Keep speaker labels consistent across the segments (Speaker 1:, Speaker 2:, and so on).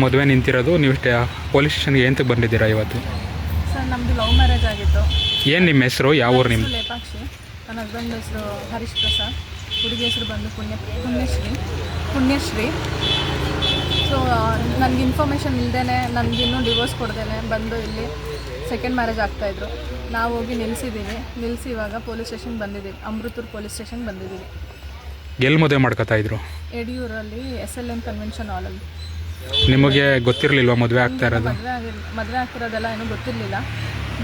Speaker 1: ಮದುವೆ ನಿಂತಿರೋದು ನೀವು ಪೊಲೀಸ್ ಸ್ಟೇಷನ್ಗೆ ಏನಕ್ಕೆ ಬಂದಿದ್ದೀರಾ ಇವತ್ತು?
Speaker 2: ಸರ್ ನಮ್ಮದು ಲವ್ ಮ್ಯಾರೇಜ್ ಆಗಿತ್ತು.
Speaker 1: ಏನು ನಿಮ್ಮ ಹೆಸರು? ಯಾವ ಊರು ನಿಮ್ಮ?
Speaker 2: ಲೇಪಾಕ್ಷಿ. ನನ್ನ ಹಸ್ಬೆಂಡ್ ಹೆಸರು ಹರೀಶ್ ಪ್ರಸಾದ್. ಹುಡುಗಿ ಹೆಸರು ಬಂದು ಪುಣ್ಯಶ್ರೀ. ಸೊ ನನಗೆ ಇನ್ಫಾರ್ಮೇಷನ್ ಇಲ್ಲದೇ ನನಗಿನ್ನೂ ಡಿವೋರ್ಸ್ ಕೊಡ್ದೇನೆ ಬಂದು ಇಲ್ಲಿ ಸೆಕೆಂಡ್ ಮ್ಯಾರೇಜ್ ಆಗ್ತಾಯಿದ್ರು. ನಾವು ಹೋಗಿ ನಿಲ್ಲಿಸಿ ಇವಾಗ ಪೊಲೀಸ್ ಸ್ಟೇಷನ್ಗೆ ಬಂದಿದ್ದೀವಿ. ಅಮೃತೂರು ಪೊಲೀಸ್ ಸ್ಟೇಷನ್ಗೆ ಬಂದಿದ್ದೀವಿ.
Speaker 1: ಎಲ್ಲಿ ಮದುವೆ ಮಾಡ್ಕೊತಾ ಇದ್ರು?
Speaker 2: ಯಡಿಯೂರಲ್ಲಿ SLM ಕನ್ವೆನ್ಷನ್ ಹಾಲಲ್ಲಿ.
Speaker 1: ನಿಮಗೆ ಗೊತ್ತಿರಲಿಲ್ವಾ ಮದುವೆ ಆಗ್ತಾ ಇರೋದು?
Speaker 2: ಮದುವೆ ಆಗ್ತಿರೋದೆಲ್ಲ ಏನೂ ಗೊತ್ತಿರಲಿಲ್ಲ.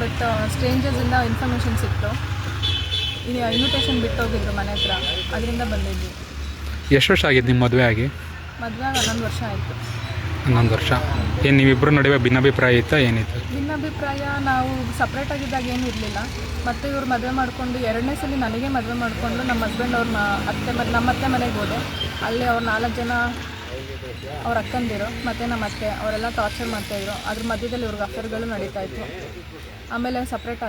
Speaker 2: ಬಟ್ ಸ್ಟ್ರೇಂಜರ್ಸಿಂದ ಇನ್ಫಾರ್ಮೇಷನ್ ಸಿಕ್ತು. ಇನ್ವಿಟೇಷನ್ ಬಿಟ್ಟು ಹೋಗಿದ್ರು ಮನೆ ಹತ್ರ, ಅದರಿಂದ ಬಂದಿದ್ವಿ.
Speaker 1: ಎಷ್ಟು ವರ್ಷ ಆಗಿದ್ದು ನಿಮ್ಮ ಮದುವೆ ಆಗಿ?
Speaker 2: ಮದುವೆ 11 ವರ್ಷ ಆಯಿತು.
Speaker 1: 11 ವರ್ಷ. ಏನು ನೀವಿಬ್ಬರ ನಡುವೆ ಭಿನ್ನಾಭಿಪ್ರಾಯ ಇತ್ತಾ ಏನಿತ್ತು?
Speaker 2: ಭಿನ್ನಾಭಿಪ್ರಾಯ ನಾವು ಸಪ್ರೇಟಾಗಿದ್ದಾಗ ಏನೂ ಇರಲಿಲ್ಲ. ಮತ್ತು ಇವ್ರು ಮದುವೆ ಮಾಡಿಕೊಂಡು 2ನೇ ಸಲ ನನಗೆ ಮದುವೆ ಮಾಡಿಕೊಂಡು ನಮ್ಮ ಹಸ್ಬೆಂಡ್ ಅವ್ರ ನಮ್ಮ ಅತ್ತೆ ಮನೆಗೆ ಹೋದೆ. ಅಲ್ಲಿ ಅವ್ರು 4 ಜನ ಅವ್ರ ಅಕ್ಕಂದಿರು ಮತ್ತು ನಮ್ಮ ಅತ್ತೆ ಅವರೆಲ್ಲ ಟಾರ್ಚರ್ ಮಾಡ್ತಾಯಿದ್ರು. ಅದ್ರ ಮಧ್ಯದಲ್ಲಿ ಇವ್ರಿಗೆ ಅಫೇರ್ಗಳು ನಡೀತಾಯಿತ್ತು. ಆಮೇಲೆ ಸಪ್ರೇಟ್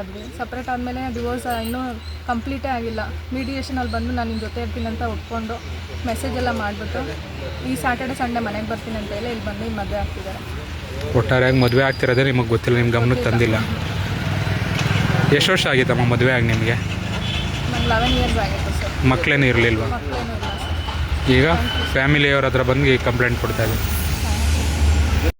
Speaker 2: ಆದಮೇಲೆ ಡಿವೋರ್ಸ್ ಇನ್ನೂ ಕಂಪ್ಲೀಟೇ ಆಗಿಲ್ಲ. ಮೀಡಿಯೇಷನಲ್ಲಿ ಬಂದು ನಾನು ನಿಮ್ಮ ಜೊತೆ ಇರ್ತೀನಿ ಅಂತ ಒಪ್ಕೊಂಡು ಮೆಸೇಜೆಲ್ಲ ಮಾಡಿಬಿಟ್ಟು ಈ ಸ್ಯಾಟರ್ಡೆ ಸಂಡೇ ಮನೆಗೆ ಬರ್ತೀನಿ ಅಂತ ಹೇಳಿ ಇಲ್ಲಿ ಬಂದು ಮದುವೆ ಆಗ್ತಿದ್ದಾರೆ.
Speaker 1: ಒಟ್ಟಾರೆಯಾಗಿ ಮದುವೆ ಆಗ್ತಿರೋದೇ ನಿಮಗೆ ಗೊತ್ತಿಲ್ಲ, ನಿಮ್ಮ ಗಮನಕ್ಕೆ ತಂದಿಲ್ಲ. ಎಷ್ಟು ವರ್ಷ ಆಗಿತ್ತಮ್ಮ ಮದುವೆ ಆಗಿ ನಿಮಗೆ?
Speaker 2: ನಂಗೆ 11 ಇಯರ್ಸ್ ಆಗಿತ್ತು ಸರ್.
Speaker 1: ಮಕ್ಕಳೇನು ಇರಲಿಲ್ವಾ?
Speaker 2: ಮಕ್ಕಳೇನೂ ಇಲ್ಲ ಸರ್.
Speaker 1: ಈಗ ಫ್ಯಾಮಿಲಿಯವ್ರ ಹತ್ರ ಬಂದು ಕಂಪ್ಲೇಂಟ್ ಕೊಡ್ತಾ ಇದ್ದೀನಿ.